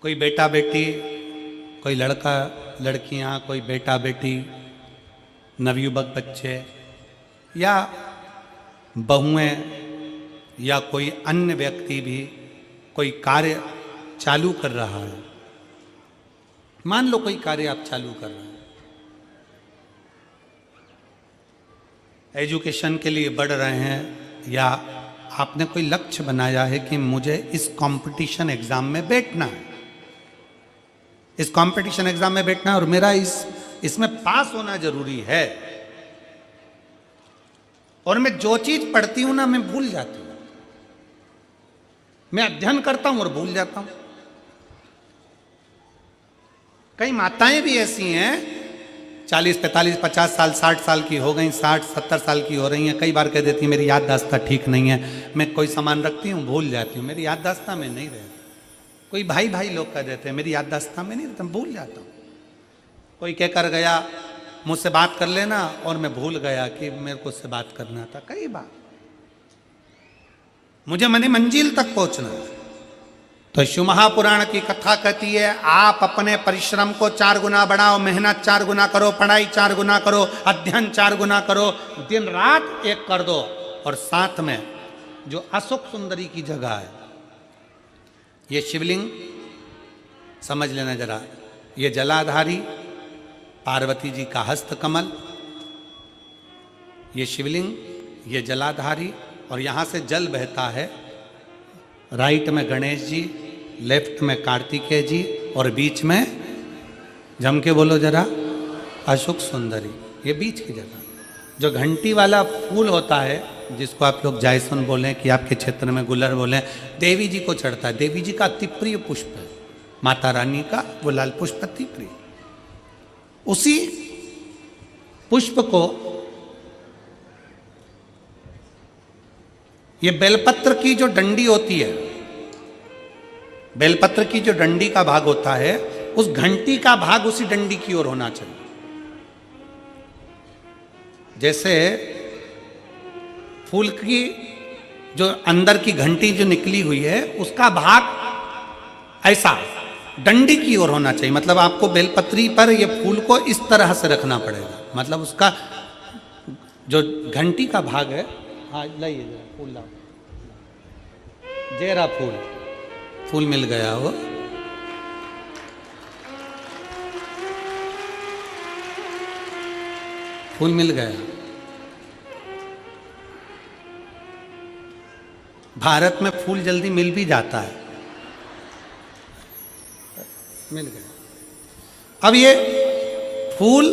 कोई बेटा बेटी, कोई लड़का लड़कियां, कोई बेटा बेटी, नवयुवक बच्चे या बहुएं या कोई अन्य व्यक्ति भी कोई कार्य चालू कर रहा है। मान लो कोई कार्य आप चालू कर रहे हैं, एजुकेशन के लिए बढ़ रहे हैं, या आपने कोई लक्ष्य बनाया है कि मुझे इस कंपटीशन एग्जाम में बैठना है, इस कंपटीशन एग्जाम में बैठना है और मेरा इसमें पास होना जरूरी है। और मैं जो चीज पढ़ती हूं ना, मैं भूल जाती हूं। मैं अध्ययन करता हूं और भूल जाता हूं। कई माताएं भी ऐसी हैं, 40, 45, 50 साल, 60 साल की हो गई, 60, 70 साल की हो रही हैं। कई बार कह देती हैं मेरी याददाश्त ठीक नहीं है, मैं कोई सामान रखती हूँ भूल जाती हूँ, मेरी याददाश्त में नहीं रहती। कोई भाई लोग कह देते हैं मेरी याददाश्त में नहीं रहता, भूल जाता हूँ। कोई कहकर गया मुझसे बात कर लेना और मैं भूल गया कि मेरे को उससे बात करना था। कई बार मुझे मनी मंजिल तक पहुंचना है। तो शिव महापुराण की कथा कहती है आप अपने परिश्रम को 4 गुना बढ़ाओ, मेहनत 4 गुना करो, पढ़ाई 4 गुना करो, अध्ययन 4 गुना करो, दिन रात एक कर दो। और साथ में जो अशोक सुंदरी की जगह है, ये शिवलिंग समझ लेना जरा, ये जलाधारी पार्वती जी का हस्त कमल, ये शिवलिंग, ये जलाधारी, और यहां से जल बहता है। राइट में गणेश जी, लेफ्ट में कार्तिकेय जी, और बीच में जम के बोलो जरा अशोक सुंदरी। ये बीच की जगह जो घंटी वाला फूल होता है, जिसको आप लोग जायसन बोलें कि आपके क्षेत्र में गुलर बोलें, देवी जी को चढ़ता है। देवी जी का अति प्रिय पुष्प है, माता रानी का वो लाल पुष्प अति प्रिय। उसी पुष्प को ये बेलपत्र की जो डंडी होती है, बेलपत्र की जो डंडी का भाग होता है, उस घंटी का भाग उसी डंडी की ओर होना चाहिए। जैसे फूल की जो अंदर की घंटी जो निकली हुई है, उसका भाग ऐसा डंडी की ओर होना चाहिए। मतलब आपको बेलपत्री पर ये फूल को इस तरह से रखना पड़ेगा। मतलब उसका जो घंटी का भाग है, हाँ लाइए जरा फूल लाओ, जेरा फूल मिल गया वो। फूल मिल गया। भारत में फूल जल्दी मिल भी जाता है, मिल गया। अब ये फूल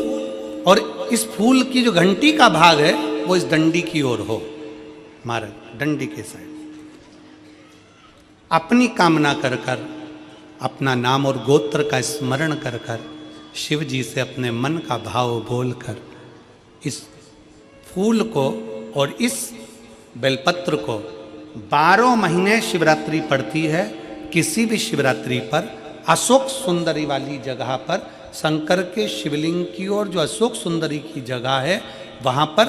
और इस फूल की जो घंटी का भाग है वो इस डंडी की ओर हो, हमारे डंडी के साइड। अपनी कामना कर कर, अपना नाम और गोत्र का स्मरण कर कर, शिव जी से अपने मन का भाव बोलकर इस फूल को और इस बेलपत्र को 12 महीने शिवरात्रि पड़ती है। किसी भी शिवरात्रि पर अशोक सुंदरी वाली जगह पर, शंकर के शिवलिंग की ओर जो अशोक सुंदरी की जगह है, वहाँ पर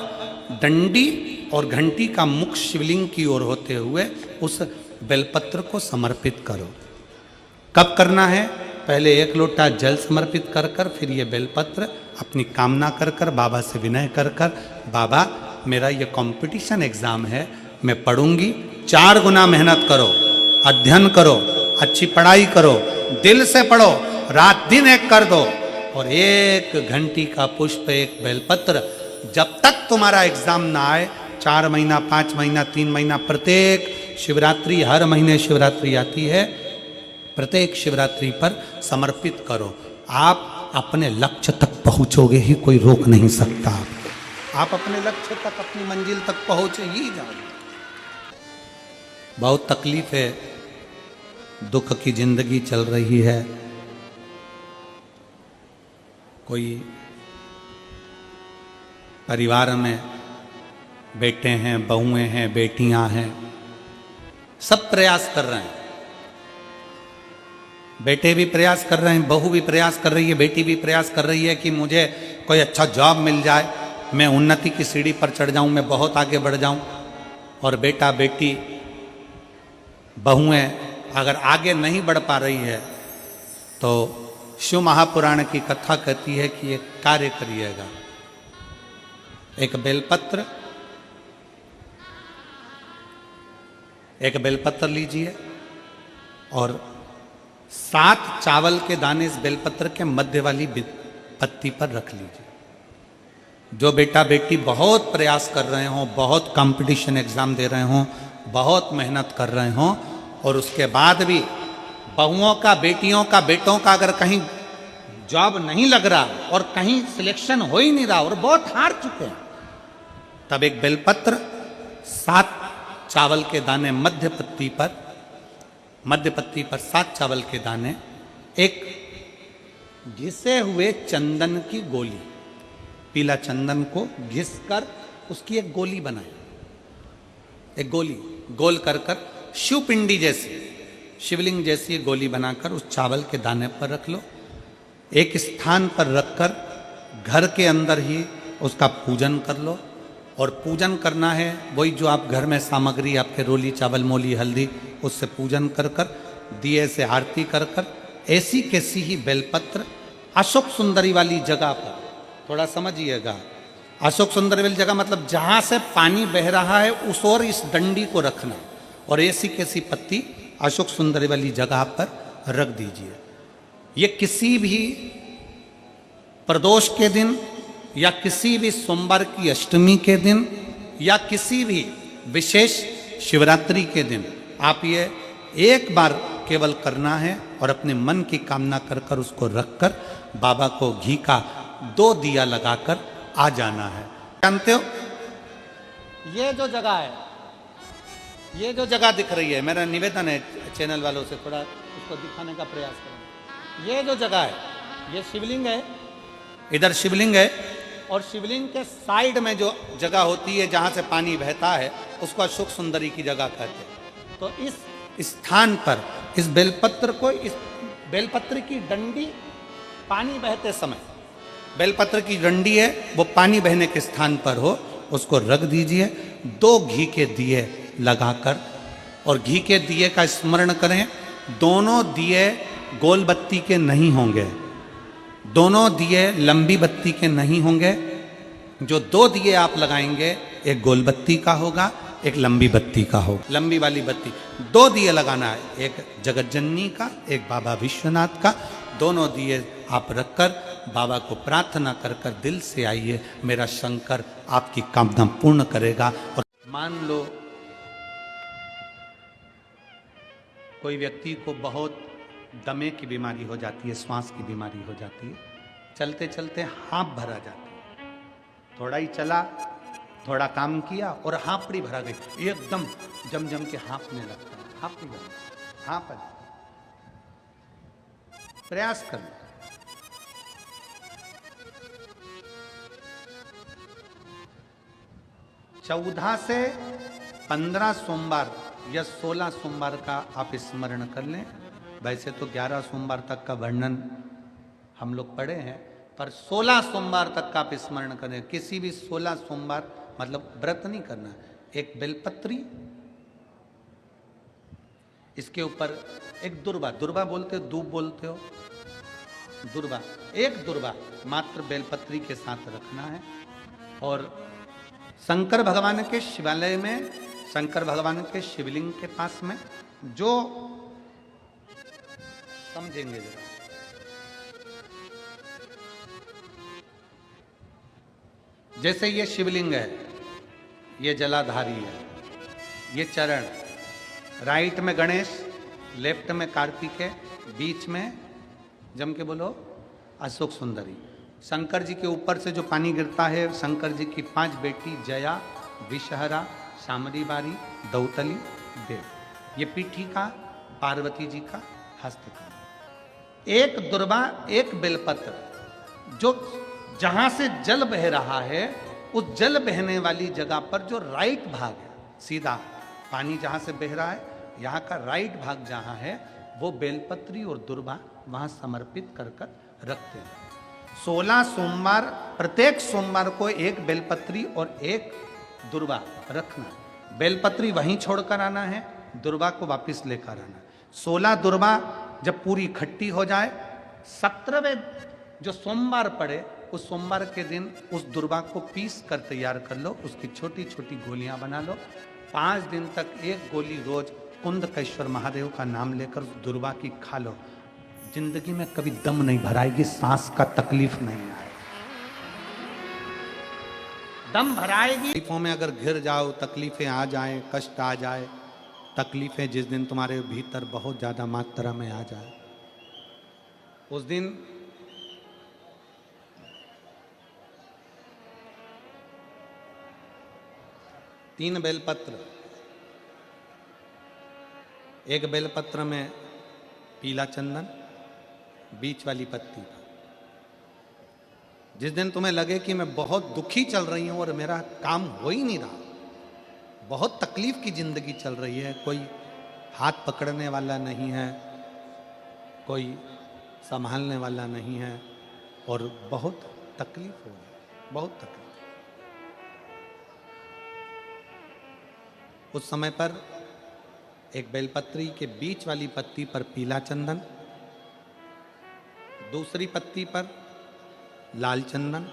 डंडी और घंटी का मुख शिवलिंग की ओर होते हुए उस बेलपत्र को समर्पित करो। कब करना है? पहले 1 लोटा जल समर्पित कर कर, फिर ये बेलपत्र अपनी कामना कर कर, बाबा से विनय कर कर, बाबा मेरा ये कंपटीशन एग्जाम है, मैं पढ़ूंगी, 4 गुना मेहनत करो, अध्ययन करो, अच्छी पढ़ाई करो, दिल से पढ़ो, रात दिन एक कर दो, और 1 घंटी का पुष्प, 1 बेलपत्र, जब तक तुम्हारा एग्जाम ना आए, 4 महीना, 5 महीना, 3 महीना, प्रत्येक शिवरात्रि, हर महीने शिवरात्रि आती है, प्रत्येक शिवरात्रि पर समर्पित करो। आप अपने लक्ष्य तक पहुंचोगे ही, कोई रोक नहीं सकता आपको। आप अपने लक्ष्य तक, अपनी मंजिल तक पहुंचे ही जाओगे। बहुत तकलीफ है, दुख की जिंदगी चल रही है। कोई परिवार में बेटे हैं, बहुएं हैं, बेटियां हैं, सब प्रयास कर रहे हैं। बेटे भी प्रयास कर रहे हैं, बहू भी प्रयास कर रही है, बेटी भी प्रयास कर रही है कि मुझे कोई अच्छा जॉब मिल जाए, मैं उन्नति की सीढ़ी पर चढ़ जाऊं, मैं बहुत आगे बढ़ जाऊं। और बेटा बेटी बहुएं अगर आगे नहीं बढ़ पा रही है तो शिव महापुराण की कथा कहती है कि एक कार्य करिएगा, एक बेलपत्र लीजिए और 7 चावल के दाने इस बेलपत्र के मध्य वाली पत्ती पर रख लीजिए। जो बेटा बेटी बहुत प्रयास कर रहे हों, बहुत कंपटीशन एग्जाम दे रहे हों, बहुत मेहनत कर रहे हों और उसके बाद भी बहुओं का, बेटियों का, बेटों का अगर कहीं जॉब नहीं लग रहा और कहीं सिलेक्शन हो ही नहीं रहा और बहुत हार चुके हैं, तब एक बेलपत्र 7 चावल के दाने मध्य पत्ती पर 7 चावल के दाने, एक घिसे हुए चंदन की गोली, पीला चंदन को घिस कर उसकी एक गोली बनाए, एक गोली गोल कर शिवपिंडी जैसी, शिवलिंग जैसी गोली बनाकर उस चावल के दाने पर रख लो। एक स्थान पर रखकर घर के अंदर ही उसका पूजन कर लो। और पूजन करना है वही जो आप घर में सामग्री आपके रोली, चावल, मोली, हल्दी, उससे पूजन कर दिए से आरती कर ऐसी कैसी ही बेलपत्र अशोक सुंदरी वाली जगह पर, थोड़ा समझिएगा, अशोक सुंदरी वाली जगह मतलब जहाँ से पानी बह रहा है उस ओर इस डंडी को रखना और ऐसी कैसी पत्ती अशोक सुंदरी वाली जगह पर रख दीजिए। ये किसी भी प्रदोष के दिन या किसी भी सोमवार की अष्टमी के दिन या किसी भी विशेष शिवरात्रि के दिन आप ये एक बार केवल करना है और अपने मन की कामना कर उसको रखकर बाबा को घी का 2 दिया लगाकर आ जाना है। जानते हो ये जो जगह है, ये जो जगह दिख रही है, मेरा निवेदन है चैनल वालों से थोड़ा उसको दिखाने का प्रयास करें। ये जो जगह है, ये शिवलिंग है, इधर शिवलिंग है और शिवलिंग के साइड में जो जगह होती है जहाँ से पानी बहता है उसको अशोक सुंदरी की जगह कहते हैं। तो इस स्थान पर इस बेलपत्र को, इस बेलपत्र की डंडी पानी बहते समय, बेलपत्र की डंडी है वो पानी बहने के स्थान पर हो, उसको रख दीजिए। 2 घी के दिए लगाकर और घी के दिए का स्मरण करें। दोनों दिए गोल बत्ती के नहीं होंगे, दोनों दिए लंबी बत्ती के नहीं होंगे। जो 2 दिए आप लगाएंगे, एक गोल बत्ती का होगा, एक लंबी बत्ती का होगा। लंबी वाली बत्ती 2 दिए लगाना है, एक जगत जननी का, एक बाबा विश्वनाथ का। दोनों दिए आप रखकर बाबा को प्रार्थना कर दिल से आइए, मेरा शंकर आपकी कामना पूर्ण करेगा। और मान लो कोई व्यक्ति को बहुत दमे की बीमारी हो जाती है, श्वास की बीमारी हो जाती है, चलते चलते हाँफ भरा जाती है, थोड़ा ही चला, थोड़ा काम किया और हाँफड़ी भरा गई, एकदम जम के हाँफने लगता है, हाँफड़ी भरा, हाँफ प्रयास करना। चौदह से 15 सोमवार या 16 सोमवार का आप स्मरण कर लें। वैसे तो 11 सोमवार तक का वर्णन हम लोग पढ़े हैं, पर 16 सोमवार तक का आप स्मरण करें। किसी भी 16 सोमवार मतलब व्रत नहीं करना, एक बेलपत्री, इसके ऊपर एक दुर्वा, दुर्वा बोलते हो, दूब बोलते हो, दुर्वा, एक दुर्वा मात्र बेलपत्री के साथ रखना है। और शंकर भगवान के शिवालय में, शंकर भगवान के शिवलिंग के पास में जो समझेंगे जरा, जैसे ये शिवलिंग है, ये जलाधारी है, ये चरण, राइट में गणेश, लेफ्ट में कार्तिकेय, बीच में जम के बोलो अशोक सुंदरी। शंकर जी के ऊपर से जो पानी गिरता है, शंकर जी की 5 बेटी जया, विषहरा, शामरी बारी, दौतली, देव, ये पीठी का, पार्वती जी का हस्त का। एक दुर्वा, एक बेलपत्र, जो जहां से जल बह रहा है उस जल बहने वाली जगह पर जो राइट भाग है, सीधा पानी जहां से बह रहा है, यहाँ का राइट भाग जहां है, वो बेलपत्री और दुर्वा वहां समर्पित कर रखते हैं। 16 सोमवार, प्रत्येक सोमवार को एक बेलपत्री और एक दुर्वा रखना। बेलपत्री वहीं छोड़कर आना है, दुर्वा को वापस लेकर आना। 16 दुर्वा जब पूरी इकट्ठी हो जाए 17वें जो सोमवार पड़े उस सोमवार के दिन उस दुर्वा को पीस कर तैयार कर लो, उसकी छोटी छोटी गोलियां बना लो। 5 दिन तक एक गोली रोज कुंदकेश्वर महादेव का नाम लेकर उस दुर्वा की खा लो। जिंदगी में कभी दम नहीं भराएगी, सांस का तकलीफ नहीं आएगी। दम भराएगी। तकलीफों में अगर घिर जाओ, तकलीफें आ जाएं, कष्ट आ जाए, तकलीफें जिस दिन तुम्हारे भीतर बहुत ज्यादा मात्रा में आ जाए, उस दिन तीन बेलपत्र, एक बेलपत्र में पीला चंदन, बीच वाली पत्ती। जिस दिन तुम्हें लगे कि मैं बहुत दुखी चल रही हूं और मेरा काम हो ही नहीं रहा, बहुत तकलीफ की जिंदगी चल रही है, कोई हाथ पकड़ने वाला नहीं है, कोई संभालने वाला नहीं है और बहुत तकलीफ हो रही, बहुत तकलीफ। उस समय पर एक बेलपत्री के बीच वाली पत्ती पर पीला चंदन, दूसरी पत्ती पर लाल चंदन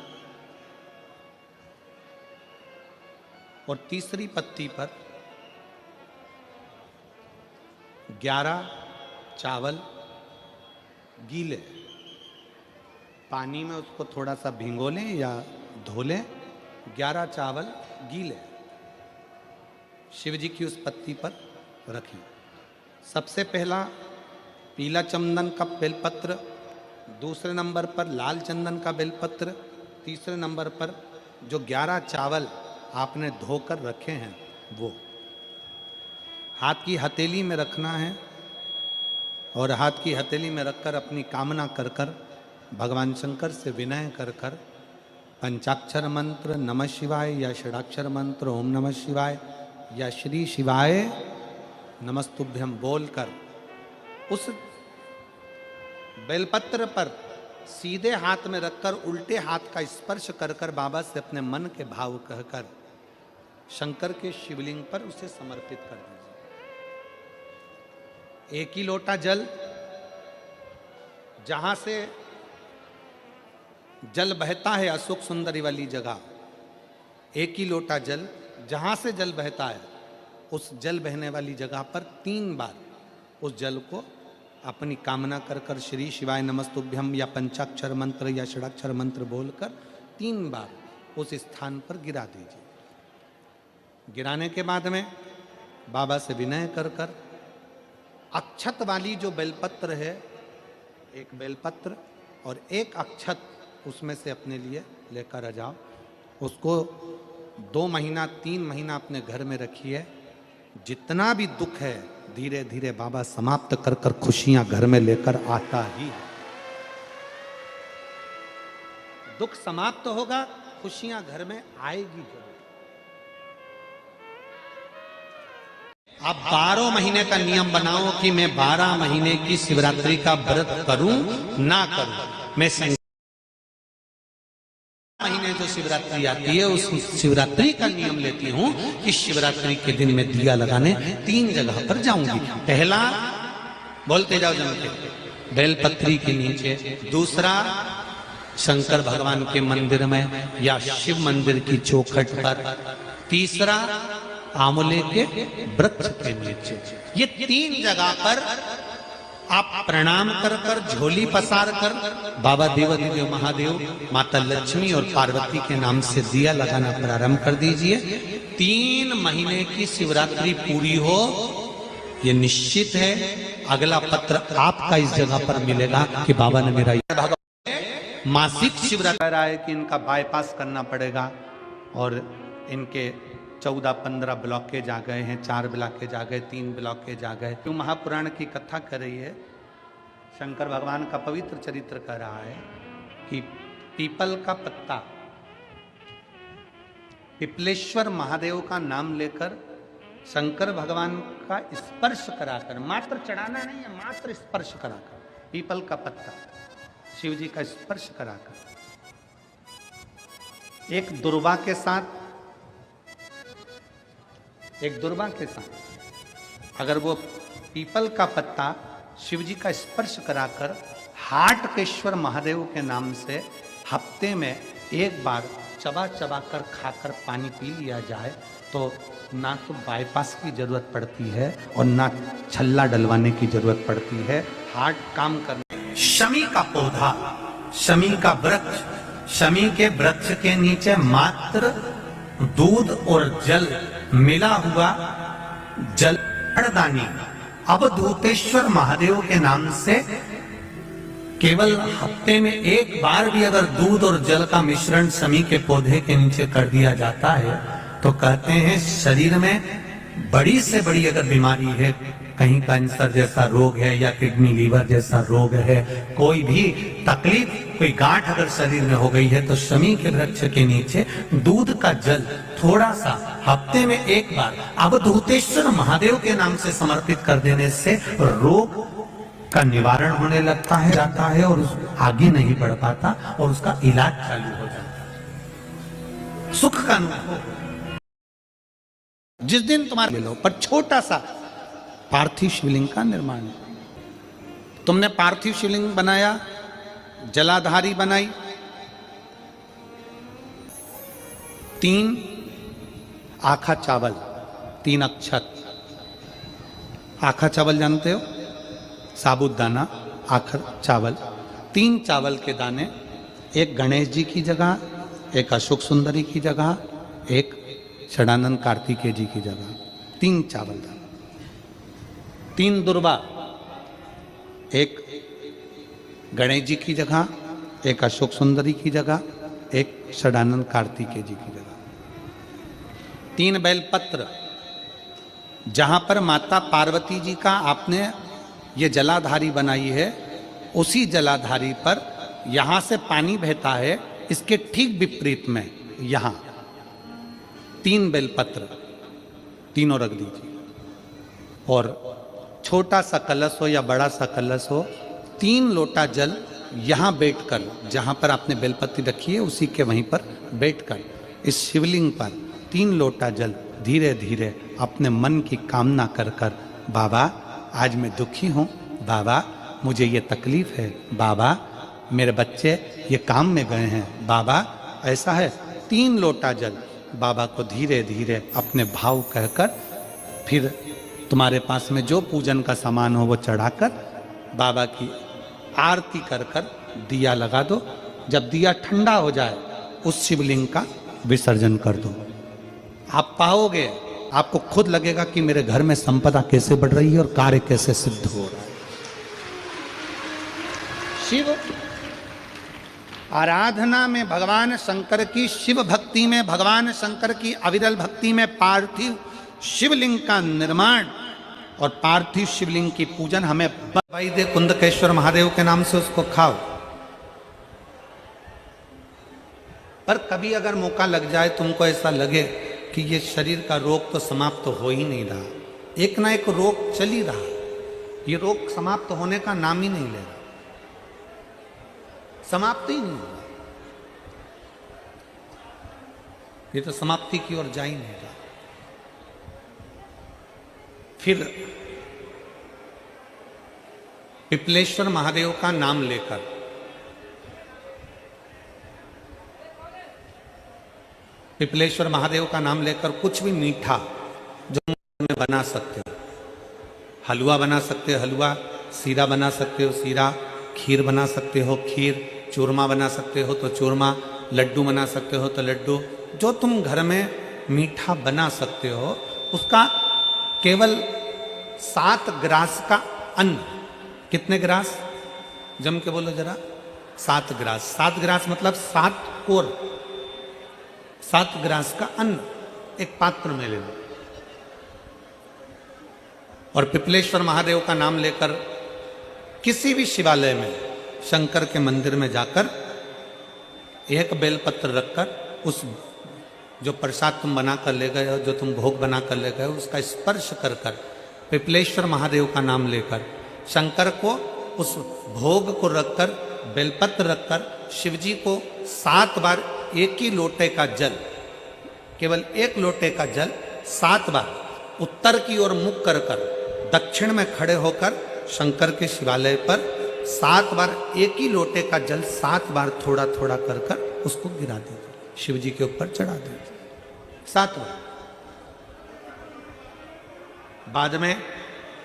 और तीसरी पत्ती पर 11 चावल गीले, पानी में उसको थोड़ा सा भिगो लें या धो लें, 11 चावल गीले शिव जी की उस पत्ती पर रखी। सबसे पहला पीला चंदन का बेलपत्र, दूसरे नंबर पर लाल चंदन का बेलपत्र, तीसरे नंबर पर जो 11 चावल आपने धोकर रखे हैं वो हाथ की हथेली में रखना है और हाथ की हथेली में रखकर अपनी कामना कर कर भगवान शंकर से विनय कर कर पंचाक्षर मंत्र नमः शिवाय या षडाक्षर मंत्र ओम नमः शिवाय या श्री शिवाय नमस्तुभ्यम बोलकर उस बेलपत्र पर सीधे हाथ में रखकर उल्टे हाथ का स्पर्श कर कर बाबा से अपने मन के भाव कहकर शंकर के शिवलिंग पर उसे समर्पित कर दीजिए। एक ही लोटा जल, जहां से जल बहता है अशोक सुंदरी वाली जगह, एक ही लोटा जल जहां से जल बहता है उस जल बहने वाली जगह पर 3 बार उस जल को अपनी कामना कर कर श्री शिवाय नमस्तुभ्यम या पंचाक्षर मंत्र या षडाक्षर मंत्र बोलकर 3 बार उस स्थान पर गिरा दीजिए। गिराने के बाद में बाबा से विनय कर कर अक्षत वाली जो बेलपत्र है, एक बेलपत्र और एक अक्षत उसमें से अपने लिए लेकर आ जाओ। उसको 2 महीना 3 महीना अपने घर में रखिए। जितना भी दुख है धीरे धीरे बाबा समाप्त कर कर खुशियां घर में लेकर आता ही है। दुख समाप्त होगा, खुशियां घर में आएगी जरूर। आप 12 महीने का नियम बनाओ कि मैं 12 महीने की शिवरात्रि का व्रत करूं ना करूं। मैं महीने जो शिवरात्रि आती है उस शिवरात्रि का नियम लेती हूं कि शिवरात्रि के दिन में दिया लगाने 3 जगह पर जाऊंगी। पहला बोलते जाओ जनते, बेलपत्री के नीचे, दूसरा शंकर भगवान के मंदिर में या शिव मंदिर की चौखट पर, तीसरा आंवले के वृक्ष के नीचे। ये 3 जगह पर आप प्रणाम कर कर झोली पसार कर बाबा देवादिदेव महादेव, माता लक्ष्मी और पार्वती के नाम से दिया लगाना प्रारंभ कर दीजिए। 3 महीने की शिवरात्रि पूरी हो, ये निश्चित है अगला पत्र आपका इस जगह पर मिलेगा कि बाबा ने मेरा मासिक शिवरात्रि है कि इनका बाईपास करना पड़ेगा और इनके 14-15 ब्लॉकेज आ गए हैं, 4 ब्लॉकेज आ गए, 3 ब्लॉकेज आ गए। क्यों महापुराण की कथा कर रही है, शंकर भगवान का पवित्र चरित्र कर रहा है कि पीपल का पत्ता, पिपलेश्वर महादेव का नाम लेकर शंकर भगवान का स्पर्श कराकर, मात्र चढ़ाना नहीं है, मात्र स्पर्श कराकर, पीपल का पत्ता शिव जी का स्पर्श कराकर एक दुर्वा के साथ, एक दुर्वा के साथ अगर वो पीपल का पत्ता शिव जी का स्पर्श कराकर हाटकेश्वर महादेव के नाम से हफ्ते में एक बार चबा चबा कर खाकर पानी पी लिया जाए तो ना तो बाईपास की जरूरत पड़ती है और ना छल्ला डलवाने की जरूरत पड़ती है। हार्ट काम करने शमी का पौधा, शमी का वृक्ष, शमी के वृक्ष के नीचे मात्र दूध और जल मिला हुआ जलदानी अवधूतेश्वर महादेव के नाम से केवल हफ्ते में एक बार भी अगर दूध और जल का मिश्रण शमी के पौधे के नीचे कर दिया जाता है तो कहते हैं शरीर में बड़ी से बड़ी अगर बीमारी है, कहीं कैंसर जैसा रोग है या किडनी लीवर जैसा रोग है, कोई भी तकलीफ, कोई गांठ अगर शरीर में हो गई है तो शमी के वृक्ष के नीचे दूध का जल थोड़ा सा हफ्ते में एक बार अवधूतेश्वर महादेव के नाम से समर्पित कर देने से रोग का निवारण होने लगता है, जाता है और आगे नहीं बढ़ पाता और उसका इलाज चालू हो जाता है। सुख का अनुभव जिस दिन तुम्हारे लो, पर छोटा सा पार्थिव शिवलिंग का निर्माण। तुमने पार्थिव शिवलिंग बनाया, जलाधारी बनाई, 3 आखा चावल, 3 अक्षत। आखा चावल जानते हो? साबुदाना, आखर चावल, 3 चावल के दाने, एक गणेश जी की जगह, एक अशोक सुंदरी की जगह, एक षडानंद कार्तिकेय जी की जगह, 3 चावल दाना, 3 दुर्वा, एक गणेश जी की जगह, एक अशोक सुंदरी की जगह, एक षडानंद कार्तिकेय जी की जगह, 3 बेलपत्र। जहां पर माता पार्वती जी का आपने ये जलाधारी बनाई है, उसी जलाधारी पर यहां से पानी बहता है, इसके ठीक विपरीत में यहां 3 बेलपत्र, तीनों रख दीजिए। और छोटा सा कलश हो या बड़ा सा कलश हो, 3 लोटा जल यहां बैठकर, जहां पर आपने बेलपत्ती रखी है उसी के वहीं पर बैठकर इस शिवलिंग पर 3 लोटा जल धीरे धीरे अपने मन की कामना कर कर, बाबा आज मैं दुखी हूँ, बाबा मुझे ये तकलीफ है, बाबा मेरे बच्चे ये काम में गए हैं, बाबा ऐसा है, 3 लोटा जल बाबा को धीरे धीरे अपने भाव कहकर, फिर तुम्हारे पास में जो पूजन का सामान हो वो चढ़ाकर बाबा की आरती कर कर दिया लगा दो। जब दिया ठंडा हो जाए उस शिवलिंग का विसर्जन कर दो। आप पाओगे, आपको खुद लगेगा कि मेरे घर में संपदा कैसे बढ़ रही है और कार्य कैसे सिद्ध हो रहा है। शिव आराधना में भगवान शंकर की, शिव भक्ति में भगवान शंकर की अविरल भक्ति में पार्थिव शिवलिंग का निर्माण और पार्थिव शिवलिंग की पूजन हमें भाई दे। कुंदकेश्वर महादेव के नाम से उसको खाओ। पर कभी अगर मौका लग जाए, तुमको ऐसा लगे कि ये शरीर का रोग तो समाप्त हो ही नहीं रहा, एक ना एक रोग चल ही रहा, ये रोग समाप्त होने का नाम ही नहीं ले रहा, समाप्त ही नहीं हो रहा, ये तो समाप्ति की ओर जा ही नहीं रहा। फिर पिपलेश्वर महादेव का नाम लेकर, पिपलेश्वर महादेव का नाम लेकर कुछ भी मीठा जो में बना सकते हो, हलवा बना सकते हो हलवा, सीरा बना सकते हो सीरा, खीर बना सकते हो खीर, चूरमा बना सकते हो तो चूरमा, लड्डू बना सकते हो तो लड्डू, जो तुम घर में मीठा बना सकते हो उसका केवल 7 ग्रास का अन्न। कितने ग्रास? जम के बोलो जरा। 7 ग्रास। 7 ग्रास मतलब 7 कोर, 7 ग्रास का अन्न एक पात्र में ले लो और पिपलेश्वर महादेव का नाम लेकर किसी भी शिवालय में, शंकर के मंदिर में जाकर एक बेलपत्र रखकर उस जो प्रसाद तुम बना कर ले गए हो, जो तुम भोग बना कर ले गए हो, उसका स्पर्श कर कर पिपलेश्वर महादेव का नाम लेकर शंकर को उस भोग को रखकर, बेलपत्र रखकर शिवजी को 7 बार एक ही लोटे का जल, केवल 1 लोटे का जल 7 बार उत्तर की ओर मुख कर कर दक्षिण में खड़े होकर शंकर के शिवालय पर 7 बार एक ही लोटे का जल 7 बार थोड़ा थोड़ा कर कर उसको गिरा दीजिए, शिव जी के ऊपर चढ़ा दीजिए 7 बार। बाद में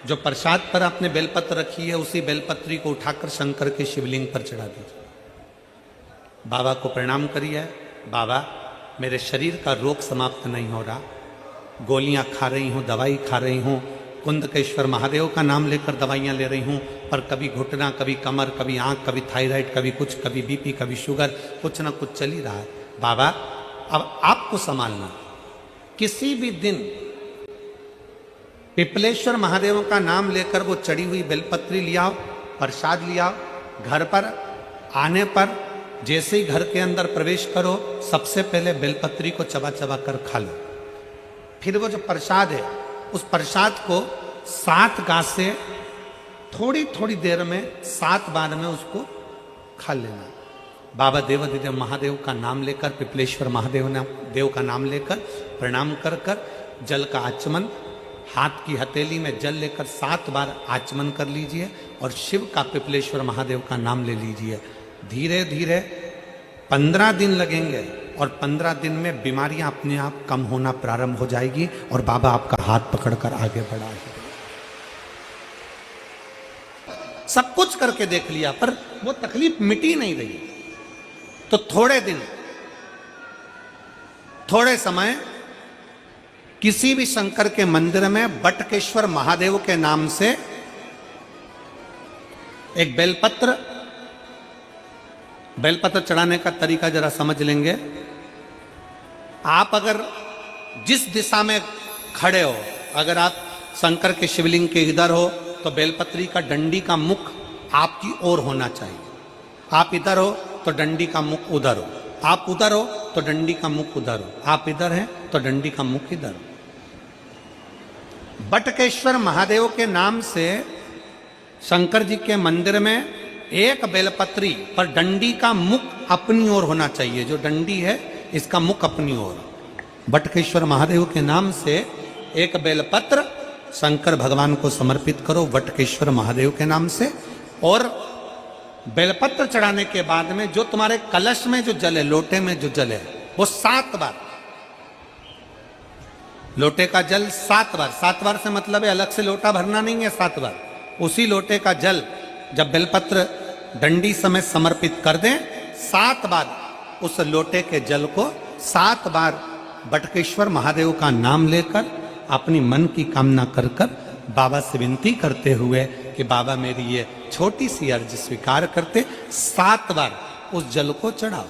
जो प्रसाद पर आपने बेलपत्र रखी है उसी बेलपत्री को उठाकर शंकर के शिवलिंग पर चढ़ा दीजिए। बाबा को प्रणाम करिए, बाबा मेरे शरीर का रोग समाप्त नहीं हो रहा, गोलियां खा रही हूँ, दवाई खा रही हूँ, कुंदकेश्वर महादेव का नाम लेकर दवाइयाँ ले रही हूँ, पर कभी घुटना, कभी कमर, कभी आँख, कभी थायराइड, कभी कुछ, कभी बीपी, कभी शुगर, कुछ ना कुछ चल ही रहा है। बाबा अब आपको संभालना, किसी भी दिन पिपलेश्वर महादेव का नाम लेकर वो चढ़ी हुई बेलपत्री लियाओ, प्रसाद लियाओ, घर पर आने पर जैसे ही घर के अंदर प्रवेश करो सबसे पहले बेलपत्री को चबा चबा कर खा लो। फिर वो जो प्रसाद है उस प्रसाद को 7 गांठ से थोड़ी थोड़ी देर में 7 बार में उसको खा लेना। बाबा देवाधिदेव महादेव का नाम लेकर, पिपलेश्वर देव का नाम लेकर प्रणाम कर कर जल का आचमन, हाथ की हथेली में जल लेकर 7 बार आचमन कर लीजिए और शिव का, पिपलेश्वर महादेव का नाम ले लीजिए। धीरे धीरे 15 दिन लगेंगे और 15 दिन में बीमारियां अपने आप कम होना प्रारंभ हो जाएगी और बाबा आपका हाथ पकड़कर आगे बढ़ाएंगे। सब कुछ करके देख लिया पर वो तकलीफ मिटी नहीं रही, तो थोड़े दिन, थोड़े समय किसी भी शंकर के मंदिर में बटकेश्वर महादेव के नाम से एक बेलपत्र चढ़ाने का तरीका जरा समझ लेंगे। आप अगर जिस दिशा में खड़े हो, अगर आप शंकर के शिवलिंग के इधर हो तो बेलपत्री का डंडी का मुख आपकी ओर होना चाहिए। आप इधर हो तो डंडी का मुख उधर हो, आप उधर हो तो डंडी का मुख उधर हो, आप इधर हैं तो डंडी का मुख इधर हो। बटकेश्वर महादेव के नाम से शंकर जी के मंदिर में एक बेलपत्री पर डंडी का मुख अपनी ओर होना चाहिए। जो डंडी है इसका मुख अपनी ओर। बटकेश्वर महादेव के नाम से एक बेलपत्र शंकर भगवान को समर्पित करो बटकेश्वर महादेव के नाम से, और बेलपत्र चढ़ाने के बाद में जो तुम्हारे कलश में जो जल है, लोटे में जो जल है, वो 7 बार, लोटे का जल 7 बार, 7 बार से मतलब है अलग से लोटा भरना नहीं है, 7 बार उसी लोटे का जल जब बेलपत्र डंडी समेत समर्पित कर दें, 7 बार उस लोटे के जल को 7 बार बटकेश्वर महादेव का नाम लेकर अपनी मन की कामना कर कर बाबा से विनती करते हुए कि बाबा मेरी ये छोटी सी अर्ज स्वीकार करते, 7 बार उस जल को चढ़ाओ।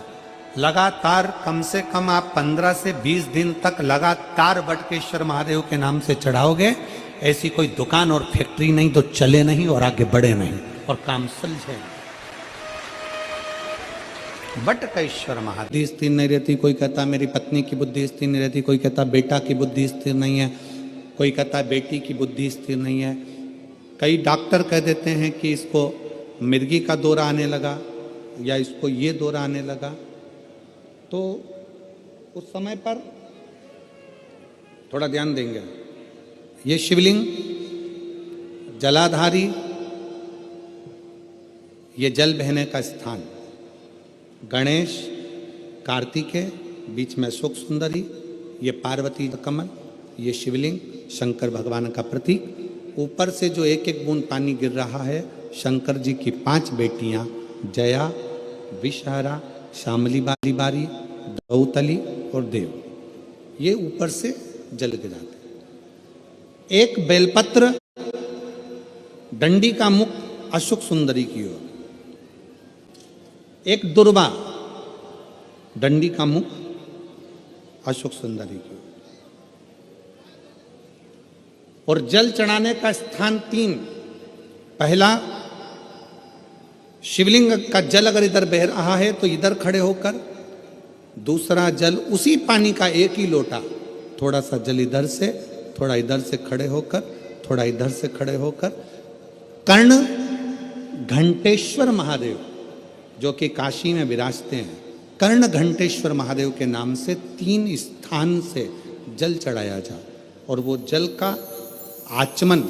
लगातार कम से कम आप 15 से 20 दिन तक लगातार बटकेश्वर महादेव के नाम से चढ़ाओगे। ऐसी कोई दुकान और फैक्ट्री नहीं तो चले नहीं और आगे बढ़े नहीं और काम सुलझे। बटकेश्वर महादेव बुद्धि स्थिर नहीं रहती, कोई कहता मेरी पत्नी की बुद्धि स्थिर नहीं रहती, कोई कहता बेटा की बुद्धि स्थिर नहीं है, कोई कहता बेटी की बुद्धि स्थिर नहीं है। कई डॉक्टर कह देते हैं कि इसको मिर्गी का दौरा आने लगा या इसको ये दौरा आने लगा, तो उस समय पर थोड़ा ध्यान देंगे। ये शिवलिंग जलाधारी, ये जल बहने का स्थान, गणेश, कार्तिकेय, बीच में अशोक सुंदरी, ये पार्वती कमल, ये शिवलिंग शंकर भगवान का प्रतीक। ऊपर से जो एक एक बूंद पानी गिर रहा है, शंकर जी की 5 बेटियां जया, विषहरा, श्यामली बारी, दौतली और देव, ये ऊपर से जल गिराते। एक बेलपत्र डंडी का मुख अशोक सुंदरी की ओर, एक दुर्वा डंडी का मुख अशोक सुंदरी की ओर, और जल चढ़ाने का स्थान 3। पहला, शिवलिंग का जल अगर इधर बह रहा है तो इधर खड़े होकर, दूसरा जल उसी पानी का एक ही लोटा, थोड़ा सा जल इधर से, थोड़ा इधर से खड़े होकर, थोड़ा इधर से खड़े होकर, कर्ण घंटेश्वर महादेव जो कि काशी में विराजते हैं, कर्ण घंटेश्वर महादेव के नाम से 3 स्थान से जल चढ़ाया जा, और वो जल का आचमन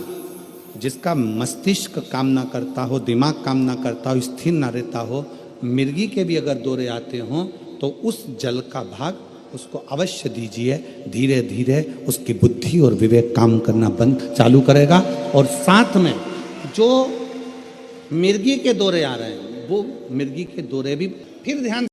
जिसका मस्तिष्क काम ना करता हो, दिमाग काम ना करता हो, स्थिर ना रहता हो, मिर्गी के भी अगर दौरे आते हों तो उस जल का भाग उसको अवश्य दीजिए। धीरे धीरे उसकी बुद्धि और विवेक काम करना बंद चालू करेगा। और साथ में जो मिर्गी के दौरे आ रहे हैं वो मिर्गी के दौरे भी फिर ध्यान